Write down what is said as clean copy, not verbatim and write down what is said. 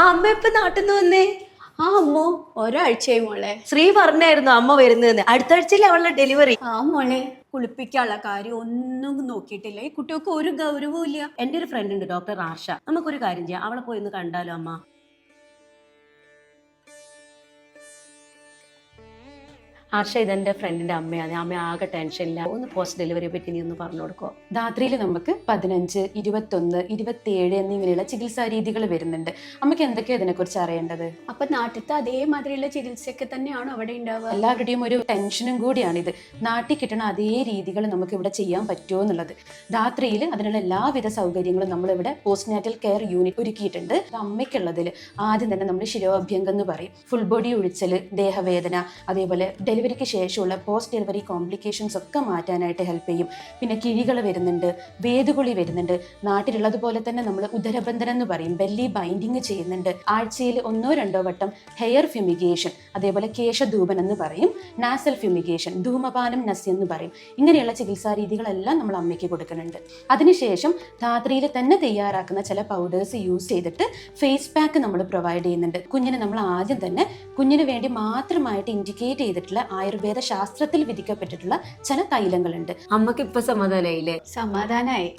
ആ അമ്മ ഇപ്പൊ നാട്ടിൽ നിന്ന് വന്നേ. ആ അമ്മോ, ഒരാഴ്ചയായി മോളെ. ശ്രീ പറഞ്ഞായിരുന്നു അമ്മ വരുന്നതെന്ന്. അടുത്ത ആഴ്ചയിലെ അവളുടെ ഡെലിവറി. ആ മോളെ, കുളിപ്പിക്കാനുള്ള കാര്യം ഒന്നും നോക്കിയിട്ടില്ല. ഈ കുട്ടികൾക്ക് ഒരു ഗൗരവവും ഇല്ല. എന്റെ ഒരു ഫ്രണ്ട് ഉണ്ട്, ഡോക്ടർ ആർഷ. നമുക്കൊരു കാര്യം ചെയ്യാം, അവളെ പോയി ഒന്ന് കണ്ടാലോ അമ്മ? ആർഷ ഇതെന്റെ ഫ്രണ്ടിന്റെ അമ്മയാണ്. അമ്മ ആകെ ടെൻഷനില്ല. ഒന്ന് പോസ്റ്റ് ഡെലിവറിയെ പറ്റി നീ ഒന്ന് പറഞ്ഞു കൊടുക്കോ? ധാത്രിയിൽ നമുക്ക് 15, 21, 27 എന്നിങ്ങനെയുള്ള ചികിത്സാ രീതികൾ വരുന്നുണ്ട്. നമുക്ക് എന്തൊക്കെയാണ് ഇതിനെക്കുറിച്ച് അറിയേണ്ടത്? അപ്പൊ നാട്ടിലത്തെ അതേമാതിരിയുള്ള ചികിത്സയൊക്കെ തന്നെയാണോ അവിടെ ഉണ്ടാവുക? എല്ലാവരുടെയും ഒരു ടെൻഷനും കൂടിയാണിത്. നാട്ടിൽ കിട്ടണ അതേ രീതികൾ നമുക്ക് ഇവിടെ ചെയ്യാൻ പറ്റുമോ എന്നുള്ളത്. ധാത്രിയിൽ അതിനുള്ള എല്ലാവിധ സൗകര്യങ്ങളും നമ്മളിവിടെ പോസ്റ്റ്നാറ്റൽ കെയർ യൂണിറ്റ് ഒരുക്കിയിട്ടുണ്ട്. അമ്മയ്ക്കുള്ളതിൽ ആദ്യം തന്നെ നമ്മൾ ശിരോഭ്യംഗം എന്ന് പറയും. ഫുൾ ബോഡി ഒഴിച്ചൽ, ദേഹവേദന, അതേപോലെ ഡെലിവറിക്ക് ശേഷമുള്ള പോസ്റ്റ് ഡെലിവറി കോംപ്ലിക്കേഷൻസ് ഒക്കെ മാറ്റാനായിട്ട് ഹെൽപ്പ് ചെയ്യും. പിന്നെ കിഴികൾ വരുന്നുണ്ട്, വേദുകുളി വരുന്നുണ്ട്. നാട്ടിലുള്ളതുപോലെ തന്നെ നമ്മൾ ഉദരബന്ധനം എന്ന് പറയും, ബെല്ലി ബൈൻഡിങ് ചെയ്യുന്നുണ്ട്. ആഴ്ചയിൽ 1-2 വട്ടം ഹെയർ ഫ്യൂമിഗേഷൻ, അതേപോലെ കേശധൂപൻ എന്ന് പറയും, നാസൽ ഫ്യൂമിഗേഷൻ, ധൂമപാനം നസ്യ എന്ന് പറയും. ഇങ്ങനെയുള്ള ചികിത്സാ രീതികളെല്ലാം നമ്മൾ അമ്മയ്ക്ക് കൊടുക്കുന്നുണ്ട്. അതിനുശേഷം ധാത്രിയിൽ തന്നെ തയ്യാറാക്കുന്ന ചില പൗഡേഴ്സ് യൂസ് ചെയ്തിട്ട് ഫേസ് പാക്ക് നമ്മൾ പ്രൊവൈഡ് ചെയ്യുന്നുണ്ട്. കുഞ്ഞിന് നമ്മൾ ആദ്യം തന്നെ കുഞ്ഞിന് വേണ്ടി മാത്രമായിട്ട് ഇൻഡിക്കേറ്റ് ചെയ്തിട്ടുള്ള ആയുർവേദ ശാസ്ത്രത്തിൽ വിധിക്കപ്പെട്ടിട്ടുള്ള ചില തൈലങ്ങളുണ്ട്. അമ്മക്ക് ഇപ്പൊ സമാധാനായില്ലേ? സമാധാനായി.